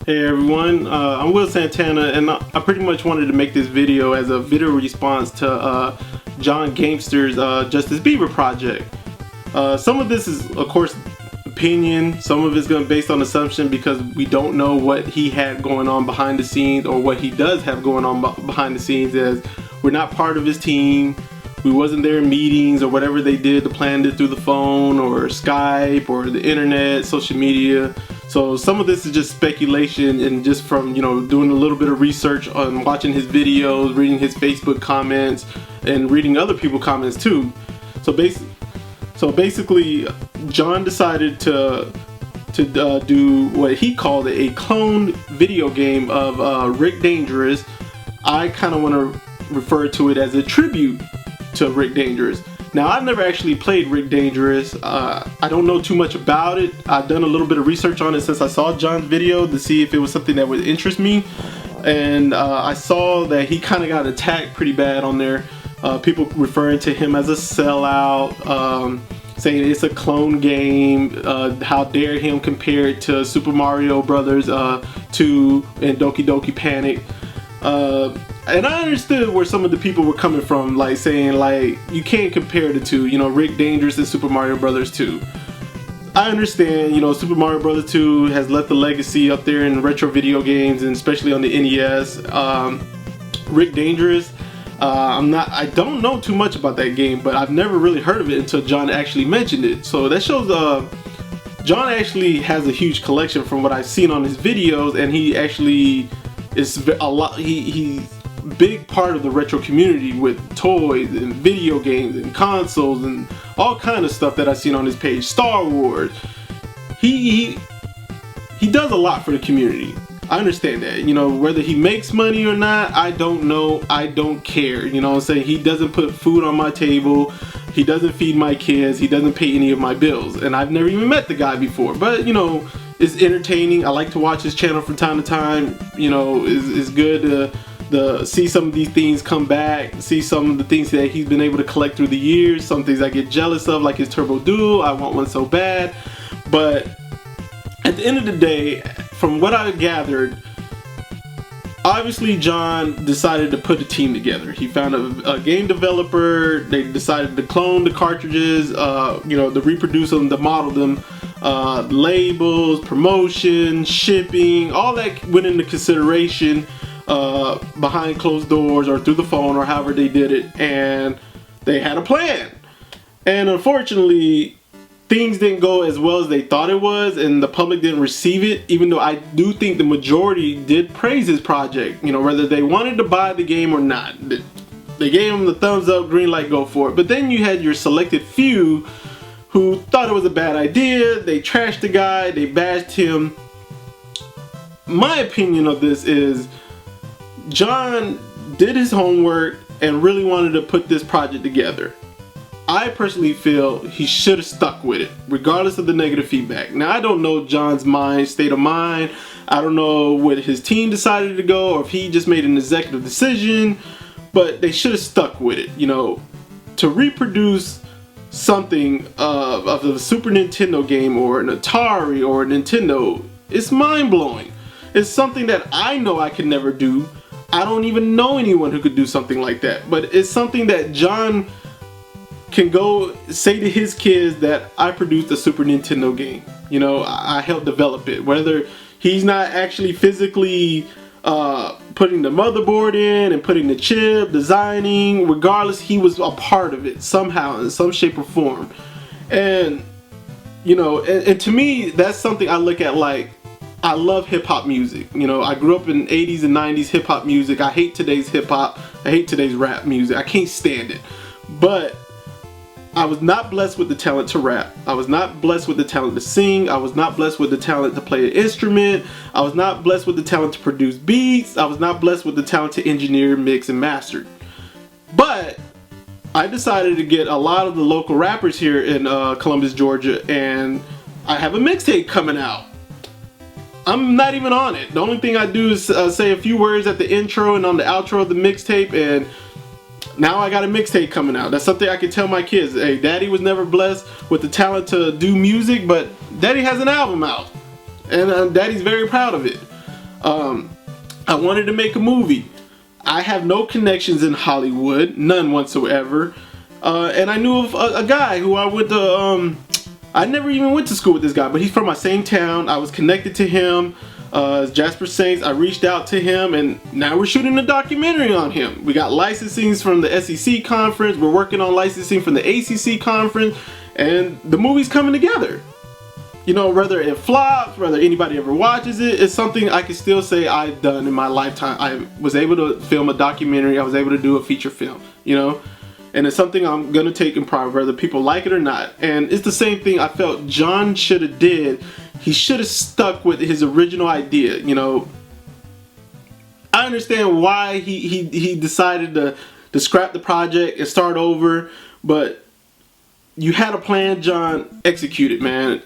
Hey everyone, I'm Will Santana, and I pretty much wanted to make this video as a video response to John Gamester's Justice Beaver project. Some of this is, of course, opinion. Some of it's going to be based on assumption because we don't know what he had going on behind the scenes, or what he does have going on behind the scenes, as we're not part of his team. We wasn't there in meetings or whatever they did to plan it through the phone or Skype or the internet, social media. So some of this is just speculation, and just from, doing a little bit of research on watching his videos, reading his Facebook comments, and reading other people's comments too. So basically, John decided to do what he called a clone video game of Rick Dangerous. I kind of want to refer to it as a tribute to Rick Dangerous. Now, I've never actually played Rick Dangerous. I don't know too much about it. I've done a little bit of research on it since I saw John's video to see if it was something that would interest me. And I saw that he kind of got attacked pretty bad on there. People referring to him as a sellout, saying it's a clone game. How dare him compare it to Super Mario Brothers 2 and Doki Doki Panic. And I understood where some of the people were coming from, like saying like you can't compare the two, Rick Dangerous and Super Mario Brothers 2. I understand, Super Mario Brothers 2 has left a legacy up there in retro video games, and especially on the NES. Rick Dangerous, I don't know too much about that game, but I've never really heard of it until John actually mentioned it. So that shows John actually has a huge collection from what I've seen on his videos, and he actually is a lot. He's big part of the retro community with toys and video games and consoles and all kind of stuff that I've seen on his page. Star Wars. He does a lot for the community. I understand that. Whether he makes money or not, I don't know. I don't care. What I'm saying? He doesn't put food on my table. He doesn't feed my kids. He doesn't pay any of my bills. And I've never even met the guy before. But, it's entertaining. I like to watch his channel from time to time. It's good to see some of these things come back, see some of the things that he's been able to collect through the years. Some things I get jealous of, like his Turbo Duel. I want one so bad. But at the end of the day, from what I gathered, obviously John decided to put a team together. He found a game developer. They decided to clone the cartridges, to reproduce them, to model them. Labels, promotion, shipping, all that went into consideration behind closed doors or through the phone or however they did it, and they had a plan. And unfortunately, things didn't go as well as they thought it was, and the public didn't receive it, even though I do think the majority did praise his project, whether they wanted to buy the game or not. They gave him the thumbs up, green light, go for it. But then you had your selected few who thought it was a bad idea. They trashed the guy, they bashed him. My opinion of this is John did his homework and really wanted to put this project together. I personally feel he should have stuck with it, regardless of the negative feedback. Now, I don't know John's state of mind. I don't know what his team decided to go, or if he just made an executive decision, but they should have stuck with it. To reproduce something of a Super Nintendo game or an Atari or a Nintendo, it's mind-blowing. It's something that I know I could never do. I don't even know anyone who could do something like that, but it's something that John can go say to his kids that I produced a Super Nintendo game. I helped develop it. Whether he's not actually physically putting the motherboard in and putting the chip, designing, regardless, he was a part of it somehow, in some shape or form. And and to me, that's something I look at like, I love hip-hop music. I grew up in 80s and 90s hip-hop music. I hate today's hip-hop. I hate today's rap music. I can't stand it. But I was not blessed with the talent to rap. I was not blessed with the talent to sing. I was not blessed with the talent to play an instrument. I was not blessed with the talent to produce beats. I was not blessed with the talent to engineer, mix, and master. But I decided to get a lot of the local rappers here in Columbus, Georgia, and I have a mixtape coming out. I'm not even on it. The only thing I do is say a few words at the intro and on the outro of the mixtape, and now I got a mixtape coming out. That's something I can tell my kids. Hey, Daddy was never blessed with the talent to do music, but Daddy has an album out, and Daddy's very proud of it. I wanted to make a movie. I have no connections in Hollywood, none whatsoever. And I knew of a guy who I went to, I never even went to school with this guy, but he's from my same town. I was connected to him. Jasper Saints, I reached out to him, and now we're shooting a documentary on him. We got licensings from the SEC conference. We're working on licensing from the ACC conference, and the movie's coming together. You know, whether it flops, whether anybody ever watches it, it's something I can still say I've done in my lifetime. I was able to film a documentary. I was able to do a feature film, you know? And it's something I'm going to take in pride, whether people like it or not. And it's the same thing I felt John should have did. He should have stuck with his original idea, you know? I understand why he decided to scrap the project and start over, but you had a plan, John. Execute it, man.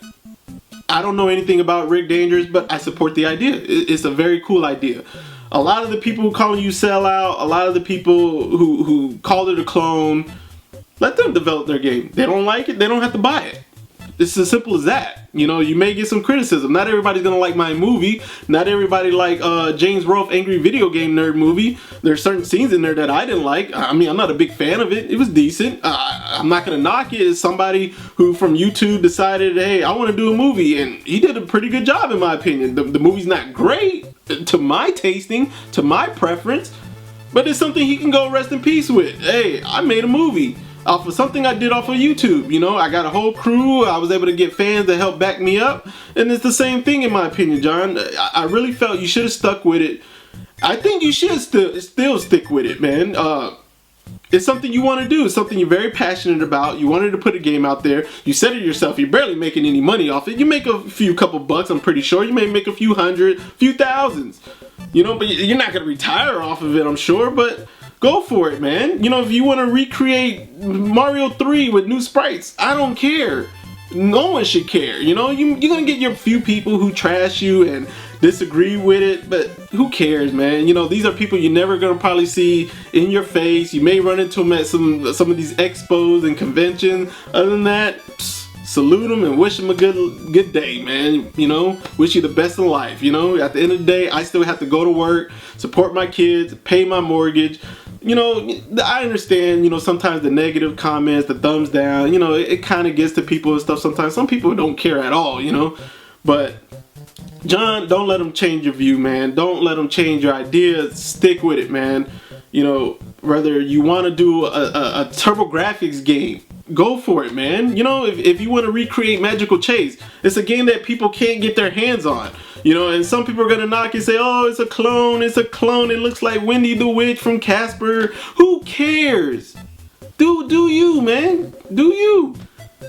I don't know anything about Rick Dangerous, but I support the idea. It's a very cool idea. A lot of the people who calling you sellout, a lot of the people who call it a clone, let them develop their game. They don't like it, they don't have to buy it. It's as simple as that. You know, you may get some criticism. Not everybody's gonna like my movie. Not everybody like James Rolfe Angry Video Game Nerd movie. There's certain scenes in there that I didn't like. I mean, I'm not a big fan of it. It was decent. I'm not gonna knock it. It's somebody who from YouTube decided, hey, I want to do a movie, and he did a pretty good job in my opinion. The movie's not great to my tasting, to my preference, but it's something he can go rest in peace with. Hey, I made a movie off of something I did off of YouTube. You know, I got a whole crew. I was able to get fans to help back me up, and it's the same thing in my opinion, John. I really felt you should have stuck with it. I think you should still stick with it, man. It's something you want to do. It's something you're very passionate about. You wanted to put a game out there. You said it yourself. You're barely making any money off it. You make a couple bucks, I'm pretty sure. You may make a few hundred, few thousands. You know, but you're not going to retire off of it, I'm sure. But go for it, man. You know, if you want to recreate Mario 3 with new sprites, I don't care. No one should care. You know, you're going to get your few people who trash you and disagree with it, but who cares, man? You know, these are people you're never going to probably see in your face. You may run into them at some of these expos and conventions. Other than that, salute them and wish them a good day, man. You know, wish you the best in life. You know, at the end of the day, I still have to go to work, support my kids, pay my mortgage. You know, I understand, you know, sometimes the negative comments, the thumbs down, you know, it kind of gets to people and stuff sometimes. Some people don't care at all, you know, but John, don't let them change your view, man. Don't let them change your ideas. Stick with it, man. You know, whether you want to do a TurboGrafx game, go for it, man. You know, if you want to recreate Magical Chase, it's a game that people can't get their hands on. You know, and some people are going to knock and say, oh, it's a clone, it looks like Wendy the Witch from Casper. Who cares? Do you, man? Do you?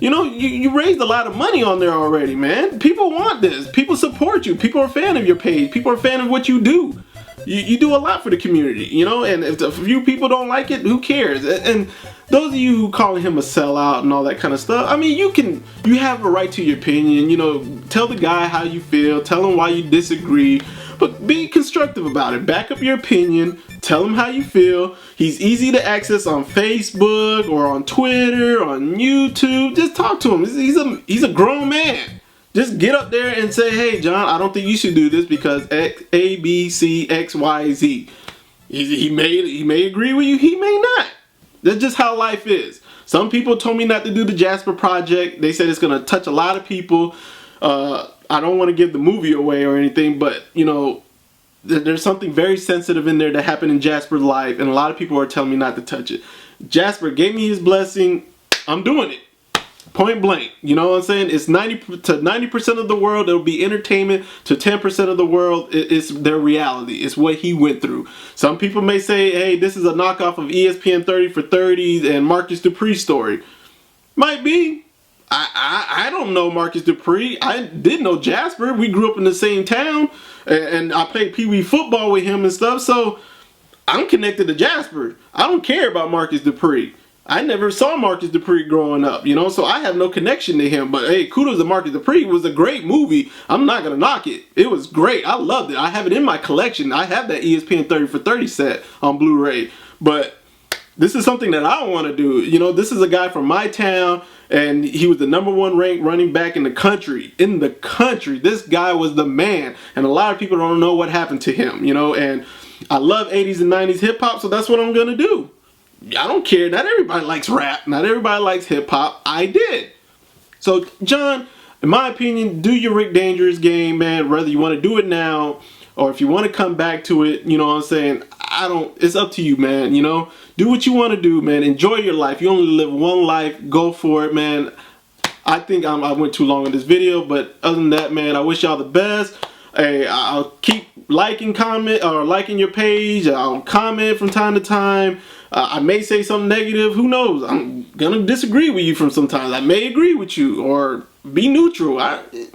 You know, you raised a lot of money on there already, man. People want this. People support you. People are a fan of your page. People are a fan of what you do. You do a lot for the community, you know, and if a few people don't like it, who cares? And those of you who calling him a sellout and all that kind of stuff, I mean, you have a right to your opinion, you know, tell the guy how you feel, tell him why you disagree, but be constructive about it. Back up your opinion, tell him how you feel. He's easy to access on Facebook or on Twitter, on YouTube. Just talk to him. He's a grown man. Just get up there and say, hey, John, I don't think you should do this because X, A, B, C, X, Y, Z. He may agree with you, he may not. That's just how life is. Some people told me not to do the Jasper project. They said it's going to touch a lot of people. I don't want to give the movie away or anything, but, you know, there's something very sensitive in there that happened in Jasper's life, and a lot of people are telling me not to touch it. Jasper gave me his blessing. I'm doing it. Point blank. You know what I'm saying? It's 90% of the world, it'll be entertainment. To 10% of the world, it's their reality. It's what he went through. Some people may say, hey, this is a knockoff of ESPN 30 for 30 and Marcus Dupree's story. Might be. I don't know Marcus Dupree. I did know Jasper. We grew up in the same town, and I played Pee Wee football with him and stuff, so I'm connected to Jasper. I don't care about Marcus Dupree. I never saw Marcus Dupree growing up, you know, so I have no connection to him. But hey, kudos to Marcus Dupree. It was a great movie. I'm not going to knock it. It was great. I loved it. I have it in my collection. I have that ESPN 30 for 30 set on Blu-ray. But This is something that I want to do. You know, this is a guy from my town, and he was the #1 ranked running back in the country. In the country, this guy was the man, and a lot of people don't know what happened to him. You know, and I love 80s and 90s hip hop, so that's what I'm gonna do. I don't care. Not everybody likes rap. Not everybody likes hip hop. I did. So, John, in my opinion, do your Rick Dangerous game, man. Whether you want to do it now or if you want to come back to it, you know what I'm saying? It's up to you, man. You know, do what you want to do, man. Enjoy your life. You only live one life. Go for it, man. I think I went too long in this video, but other than that, man, I wish y'all the best. Hey, I'll keep liking your page. I'll comment from time to time. I may say something negative. Who knows? I'm gonna disagree with you from sometimes. I may agree with you or be neutral.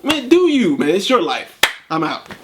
Man, do you, man? It's your life. I'm out.